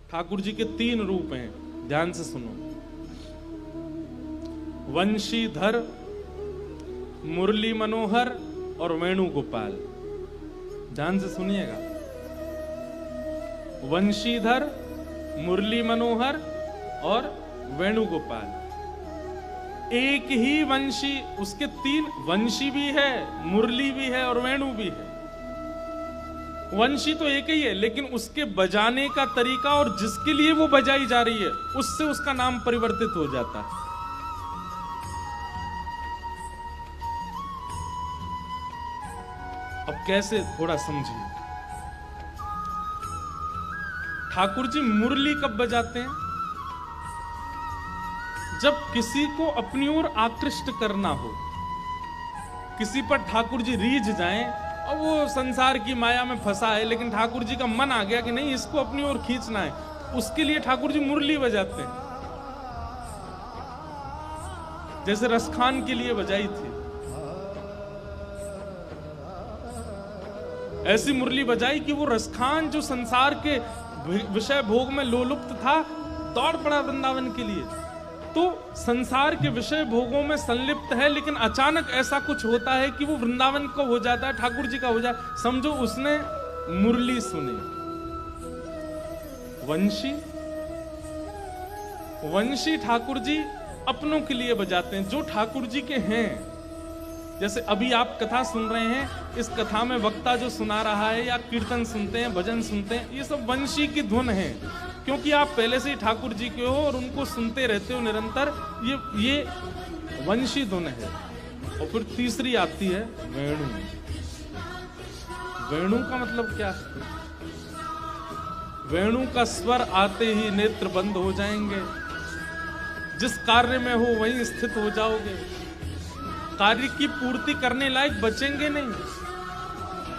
ठाकुर जी के 3 रूप हैं, ध्यान से सुनो। वंशीधर, मुरली मनोहर और वेणुगोपाल। ध्यान से सुनिएगा। वंशीधर, मुरली मनोहर और वेणुगोपाल। एक ही वंशी, उसके 3 वंशी भी है, मुरली भी है और वेणु भी है। वंशी तो एक ही है, लेकिन उसके बजाने का तरीका और जिसके लिए वो बजाई जा रही है, उससे उसका नाम परिवर्तित हो जाता है। अब कैसे, थोड़ा समझिए। ठाकुर जी मुरली कब बजाते हैं? जब किसी को अपनी ओर आकृष्ट करना हो, किसी पर ठाकुर जी रीझ जाएं और वो संसार की माया में फंसा है, लेकिन ठाकुर जी का मन आ गया कि नहीं, इसको अपनी ओर खींचना है, उसके लिए ठाकुर जी मुरली बजाते हैं। जैसे रसखान के लिए बजाई थी, ऐसी मुरली बजाई कि वो रसखान जो संसार के विषय भोग में लोलुप्त था, दौड़ पड़ा वृंदावन के लिए। तो संसार के विषय भोगों में संलिप्त है, लेकिन अचानक ऐसा कुछ होता है कि वो वृंदावन को हो जाता है, ठाकुर जी का हो जाए। समझो उसने मुरली सुनी। वंशी ठाकुर जी अपनों के लिए बजाते हैं, जो ठाकुर जी के हैं। जैसे अभी आप कथा सुन रहे हैं, इस कथा में वक्ता जो सुना रहा है, या कीर्तन सुनते हैं, भजन सुनते हैं, ये सब वंशी की धुन है, क्योंकि आप पहले से ही ठाकुर जी के हो और उनको सुनते रहते हो निरंतर। ये वंशी धुन है। और फिर तीसरी आती है वेणु। वेणु का मतलब क्या है? वेणु का स्वर आते ही नेत्र बंद हो जाएंगे, जिस कार्य में हो वहीं स्थित हो जाओगे, कार्य की पूर्ति करने लायक बचेंगे नहीं।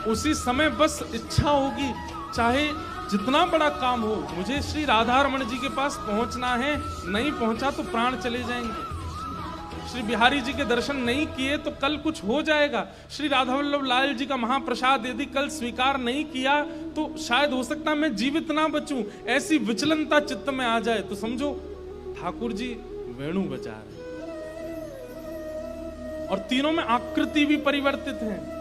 उसी समय बस इच्छा होगी, चाहे जितना बड़ा काम हो, मुझे श्री राधा रमण जी के पास पहुंचना है, नहीं पहुंचा तो प्राण चले जाएंगे। श्री बिहारी जी के दर्शन नहीं किए तो कल कुछ हो जाएगा। श्री राधा वल्लभ लाल जी का महाप्रसाद यदि कल स्वीकार नहीं किया तो शायद हो सकता मैं जीवित ना बचूं। ऐसी विचलनता चित्त में आ जाए तो समझो ठाकुर जी वेणु बजा रहे, और तीनों में आकृति भी परिवर्तित है।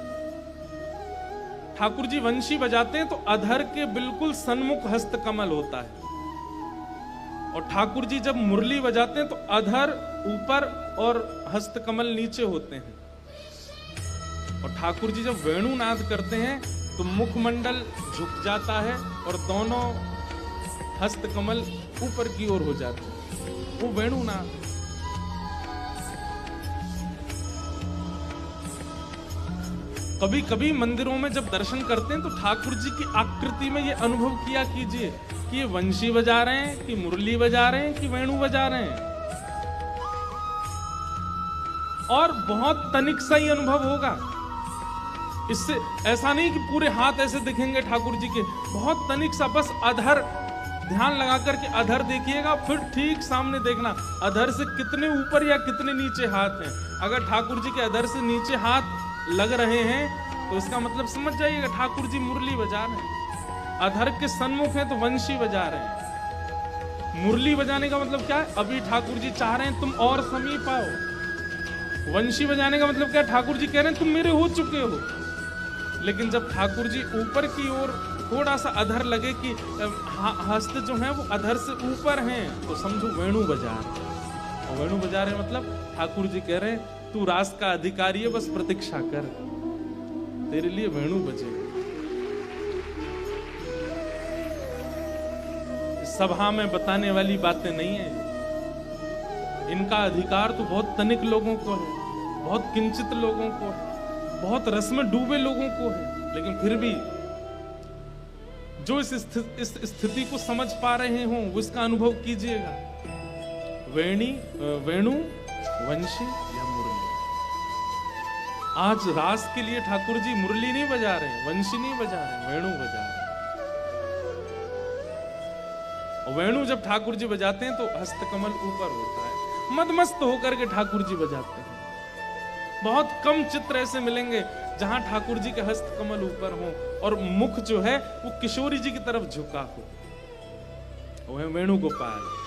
ठाकुर जी वंशी बजाते हैं तो अधर के बिल्कुल सन्मुख हस्त कमल होता है, और ठाकुर जी जब मुरली बजाते हैं तो अधर ऊपर और हस्त कमल नीचे होते हैं। और ठाकुर जी जब वेणु नाद करते हैं तो मुखमंडल झुक जाता है और दोनों हस्त कमल ऊपर की ओर हो जाते हैं। वो वेणु नाद। कभी कभी मंदिरों में जब दर्शन करते हैं तो ठाकुर जी की आकृति में ये अनुभव किया कीजिए कि ये वंशी बजा रहे हैं, कि मुरली बजा रहे हैं, कि वेणु बजा रहे हैं, और बहुत तनिक सा ही अनुभव होगा। इससे ऐसा नहीं कि पूरे हाथ ऐसे दिखेंगे ठाकुर जी के, बहुत तनिक सा, बस अधर ध्यान लगा करके अधर देखिएगा, फिर ठीक सामने देखना अधर से कितने ऊपर या कितने नीचे हाथ हैं। अगर ठाकुर जी के अधर से नीचे हाथ लग रहे हैं तो इसका मतलब समझ जाइएगा ठाकुर जी मुरली बजा रहे हैं। अधर के सन्मुख हैं तो वंशी बजा रहे हैं। मुरली बजाने का मतलब क्या है? अभी ठाकुर जी चाह रहे हैं तुम और समीप आओ। वंशी बजाने का मतलब क्या? ठाकुर जी कह रहे हैं तुम मेरे हो चुके हो। लेकिन जब ठाकुर जी ऊपर की ओर थोड़ा सा अधर लगे कि हस्त जो है वो अधर से ऊपर हैं, तो समझो वेणु बजा रहे। और वेणु बजा रहे मतलब ठाकुर जी कह रहे हैं तू रास का अधिकारी है, बस प्रतीक्षा कर, तेरे लिए वेणु बजे। सभा में बताने वाली बातें नहीं है। इनका अधिकार तो बहुत तनिक लोगों को है, बहुत किंचित लोगों को है, बहुत रस में डूबे लोगों को है। लेकिन फिर भी जो इस स्थिति को समझ पा रहे हों वो इसका अनुभव कीजिएगा। वेणु, वंशी या मुरली। आज रास के लिए ठाकुर जी मुरली नहीं बजा रहे, वंशी नहीं बजा रहे, वेणु बजा रहे। और वेणु जब ठाकुर जी बजाते हैं तो हस्तकमल ऊपर होता है, मदमस्त होकर के ठाकुर जी बजाते हैं। बहुत कम चित्र ऐसे मिलेंगे जहां ठाकुर जी के हस्तकमल ऊपर हो और मुख जो है वो किशोरी जी की तरफ झुका हो। वह वेणुगोपाल।